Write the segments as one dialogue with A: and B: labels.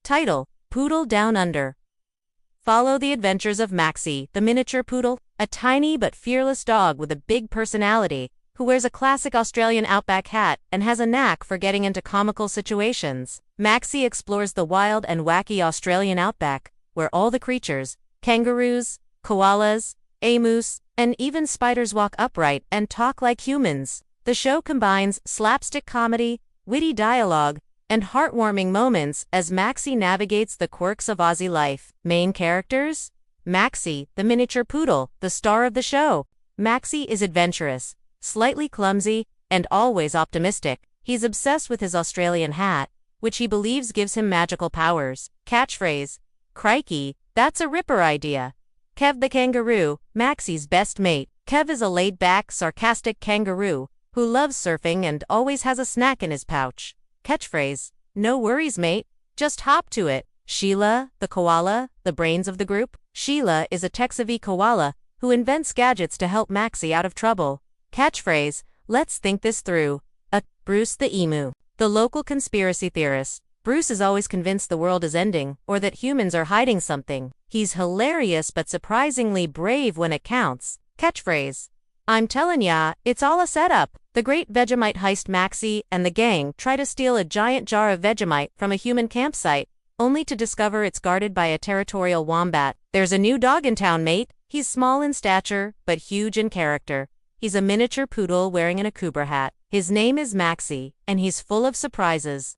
A: Title: Poodle Down Under. Follow the adventures of Maxi, the miniature poodle, a tiny but fearless dog with a big personality, who wears a classic Australian outback hat and has a knack for getting into comical situations. Maxi explores the wild and wacky Australian outback, where all the creatures, kangaroos, koalas, emus, and even spiders walk upright and talk like humans. The show combines slapstick comedy, witty dialogue, and heartwarming moments as Maxi navigates the quirks of Aussie life. Main characters? Maxi, the miniature poodle, the star of the show. Maxi is adventurous, slightly clumsy, and always optimistic. He's obsessed with his Australian hat, which he believes gives him magical powers. Catchphrase: "Crikey, that's a ripper idea." Kev the kangaroo, Maxi's best mate. Kev is a laid-back, sarcastic kangaroo who loves surfing and always has a snack in his pouch. Catchphrase: "No worries, mate, just hop to it." Sheila, the koala, the brains of the group. Sheila is a tech-savvy koala who invents gadgets to help Maxi out of trouble. Catchphrase: "Let's think this through." Bruce the emu, the local conspiracy theorist. Bruce is always convinced the world is ending or that humans are hiding something. He's hilarious but surprisingly brave when it counts. Catchphrase: "I'm tellin' ya, it's all a setup." The great Vegemite heist. Maxi and the gang try to steal a giant jar of Vegemite from a human campsite, only to discover it's guarded by a territorial wombat. "There's a new dog in town, mate. He's small in stature, but huge in character. He's a miniature poodle wearing an akubra hat. His name is Maxi, and he's full of surprises.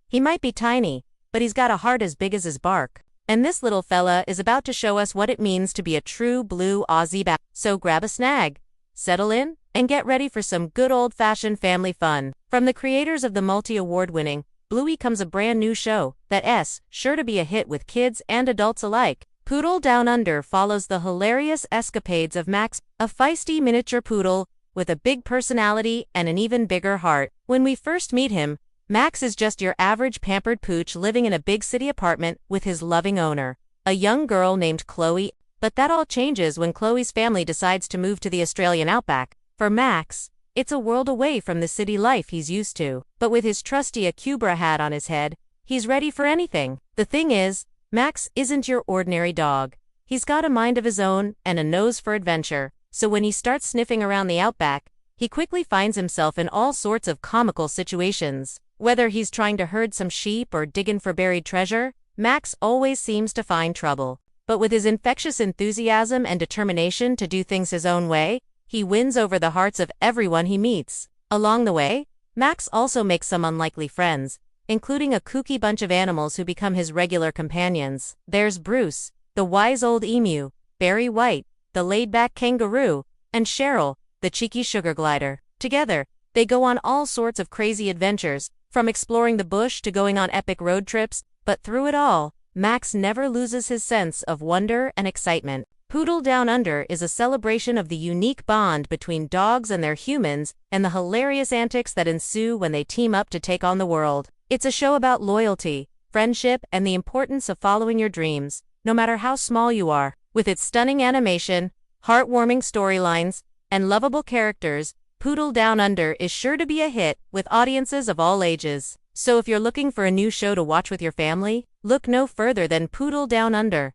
A: He might be tiny, but he's got a heart as big as his bark. And this little fella is about to show us what it means to be a true blue Aussie bat. So grab a snag, settle in, and get ready for some good old-fashioned family fun." From the creators of the multi-award-winning Bluey comes a brand new show that's sure to be a hit with kids and adults alike. Poodle Down Under follows the hilarious escapades of Max, a feisty miniature poodle with a big personality and an even bigger heart. When we first meet him, Max is just your average pampered pooch living in a big city apartment with his loving owner, a young girl named Chloe. But that all changes when Chloe's family decides to move to the Australian outback. For Max, it's a world away from the city life he's used to. But with his trusty akubra hat on his head, he's ready for anything. The thing is, Max isn't your ordinary dog. He's got a mind of his own and a nose for adventure. So when he starts sniffing around the outback, he quickly finds himself in all sorts of comical situations. Whether he's trying to herd some sheep or digging for buried treasure, Max always seems to find trouble. But with his infectious enthusiasm and determination to do things his own way, he wins over the hearts of everyone he meets. Along the way, Max also makes some unlikely friends, including a kooky bunch of animals who become his regular companions. There's Bruce, the wise old emu, Barry White, the laid-back kangaroo, and Cheryl, the cheeky sugar glider. Together, they go on all sorts of crazy adventures, from exploring the bush to going on epic road trips, but through it all, Max never loses his sense of wonder and excitement. Poodle Down Under is a celebration of the unique bond between dogs and their humans and the hilarious antics that ensue when they team up to take on the world. It's a show about loyalty, friendship, and the importance of following your dreams, no matter how small you are. With its stunning animation, heartwarming storylines, and lovable characters, Poodle Down Under is sure to be a hit with audiences of all ages. So if you're looking for a new show to watch with your family, look no further than Poodle Down Under.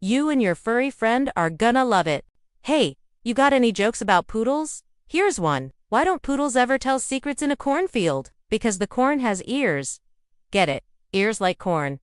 A: You and your furry friend are gonna love it. Hey, you got any jokes about poodles? Here's one. Why don't poodles ever tell secrets in a cornfield? Because the corn has ears. Get it? Ears like corn.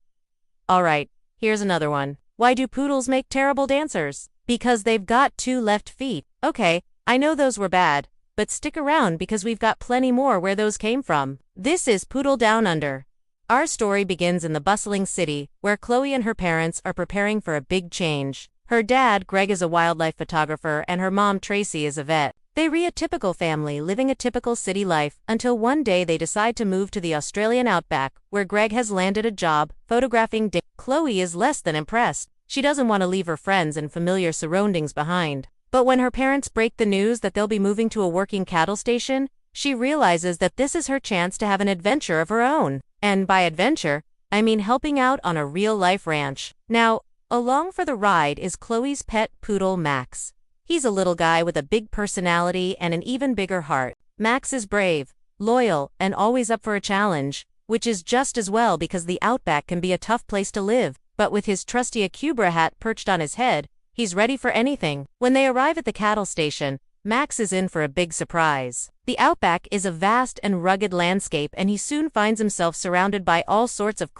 A: Alright, here's another one. Why do poodles make terrible dancers? Because they've got 2 left feet. Okay, I know those were bad, but stick around because we've got plenty more where those came from. This is Poodle Down Under. Our story begins in the bustling city, where Chloe and her parents are preparing for a big change. Her dad, Greg, is a wildlife photographer, and her mom, Tracy, is a vet. They're a typical family living a typical city life until one day they decide to move to the Australian outback, where Greg has landed a job photographing. Chloe is less than impressed. She doesn't want to leave her friends and familiar surroundings behind. But when her parents break the news that they'll be moving to a working cattle station, she realizes that this is her chance to have an adventure of her own. And by adventure, I mean helping out on a real-life ranch. Now, along for the ride is Chloe's pet poodle, Max. He's a little guy with a big personality and an even bigger heart. Max is brave, loyal, and always up for a challenge, which is just as well because the outback can be a tough place to live, but with his trusty Akubra hat perched on his head, he's ready for anything. When they arrive at the cattle station, Max is in for a big surprise. The outback is a vast and rugged landscape, and he soon finds himself surrounded by all sorts of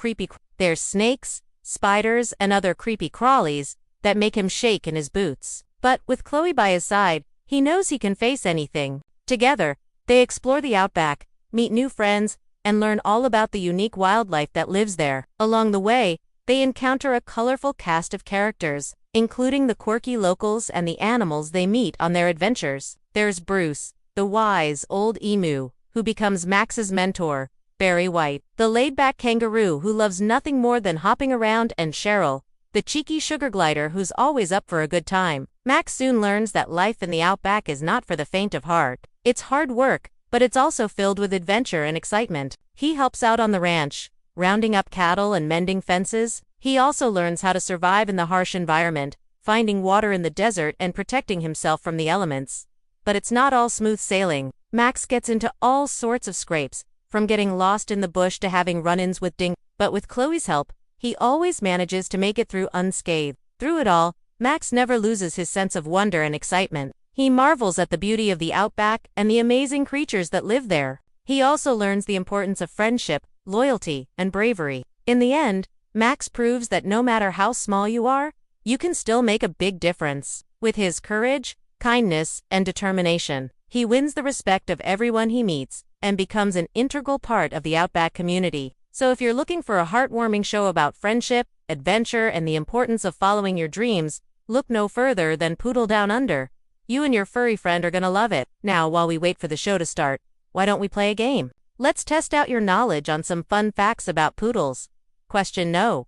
A: There's snakes, spiders, and other creepy crawlies that make him shake in his boots. But with Chloe by his side, he knows he can face anything. Together, they explore the outback, meet new friends, and learn all about the unique wildlife that lives there. Along the way, they encounter a colorful cast of characters, including the quirky locals and the animals they meet on their adventures. There's Bruce, the wise old emu, who becomes Max's mentor, Barry White, the laid-back kangaroo who loves nothing more than hopping around, and Cheryl, the cheeky sugar glider who's always up for a good time. Max soon learns that life in the outback is not for the faint of heart. It's hard work, but it's also filled with adventure and excitement. He helps out on the ranch, rounding up cattle and mending fences. He also learns how to survive in the harsh environment, finding water in the desert and protecting himself from the elements. But it's not all smooth sailing. Max gets into all sorts of scrapes, from getting lost in the bush to having run-ins with but with Chloe's help, he always manages to make it through unscathed. Through it all, Max never loses his sense of wonder and excitement. He marvels at the beauty of the outback and the amazing creatures that live there. He also learns the importance of friendship, loyalty, and bravery. In the end, Max proves that no matter how small you are, you can still make a big difference. With his courage, kindness, and determination, he wins the respect of everyone he meets and becomes an integral part of the outback community. So if you're looking for a heartwarming show about friendship, adventure, and the importance of following your dreams, look no further than Poodle Down Under. You and your furry friend are gonna love it. Now, while we wait for the show to start, why don't we play a game? Let's test out your knowledge on some fun facts about poodles. Question no.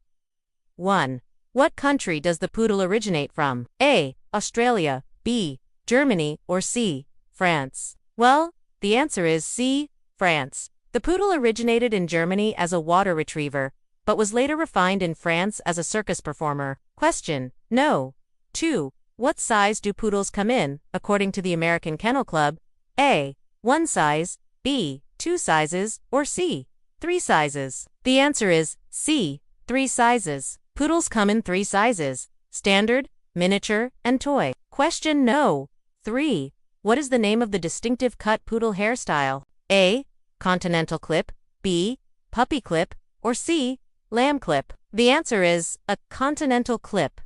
A: 1. What country does the poodle originate from? A. Australia, B. Germany, or C. France? Well, the answer is C. France. The poodle originated in Germany as a water retriever, but was later refined in France as a circus performer. Question no. 2. What size do poodles come in, according to the American Kennel Club? A. 1 size, B. 2 sizes, or C. 3 sizes? The answer is C. 3 sizes. Poodles come in 3 sizes: standard, miniature, and toy. Question no. 3. What is the name of the distinctive cut poodle hairstyle? A. Continental clip, B. Puppy clip, or C. Lamb clip? The answer is a continental clip.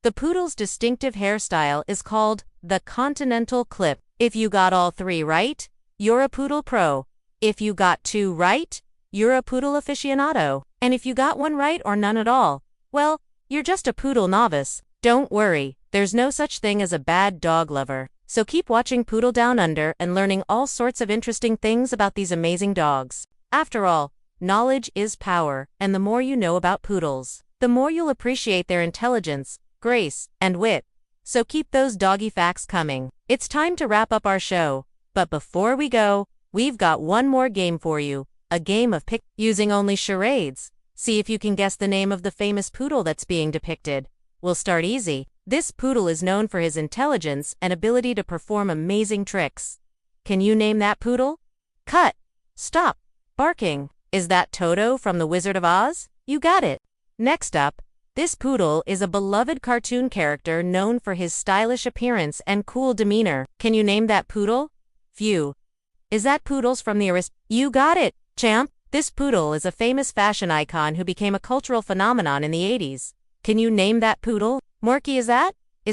A: The poodle's distinctive hairstyle is called the continental clip. If you got all 3 right, you're a poodle pro. If you got 2 right, you're a poodle aficionado. And if you got 1 right or none at all, well, you're just a poodle novice. Don't worry, there's no such thing as a bad dog lover. So keep watching Poodle Down Under and learning all sorts of interesting things about these amazing dogs. After all, knowledge is power, and the more you know about poodles, the more you'll appreciate their intelligence, grace, and wit. So keep those doggy facts coming. It's time to wrap up our show, but before we go, we've got one more game for you, a game of pick using only charades. See if you can guess the name of the famous poodle that's being depicted. We'll start easy. This poodle is known for his intelligence and ability to perform amazing tricks. Can you name that poodle? Cut! Stop! Barking! Is that Toto from The Wizard of Oz? You got it! Next up, this poodle is a beloved cartoon character known for his stylish appearance and cool demeanor. Can you name that poodle? Phew. Is that Poodles from the You got it, champ! This poodle is a famous fashion icon who became a cultural phenomenon in the 80s. Can you name that poodle? Morky, is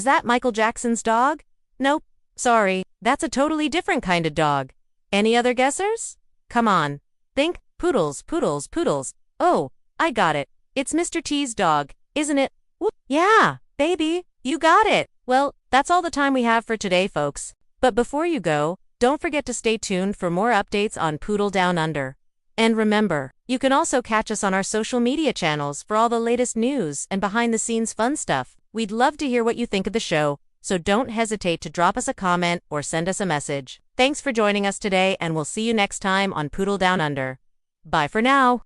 A: that Michael Jackson's dog? Nope, sorry, that's a totally different kind of dog. Any other guessers? Come on, think. Poodles, poodles, poodles. Oh, I got it. It's Mr. T's dog, isn't it? Whoop. Yeah, baby, you got it. Well, that's all the time we have for today, folks. But before you go, don't forget to stay tuned for more updates on Poodle Down Under. And remember, you can also catch us on our social media channels for all the latest news and behind-the-scenes fun stuff. We'd love to hear what you think of the show, so don't hesitate to drop us a comment or send us a message. Thanks for joining us today, and we'll see you next time on Poodle Down Under. Bye for now.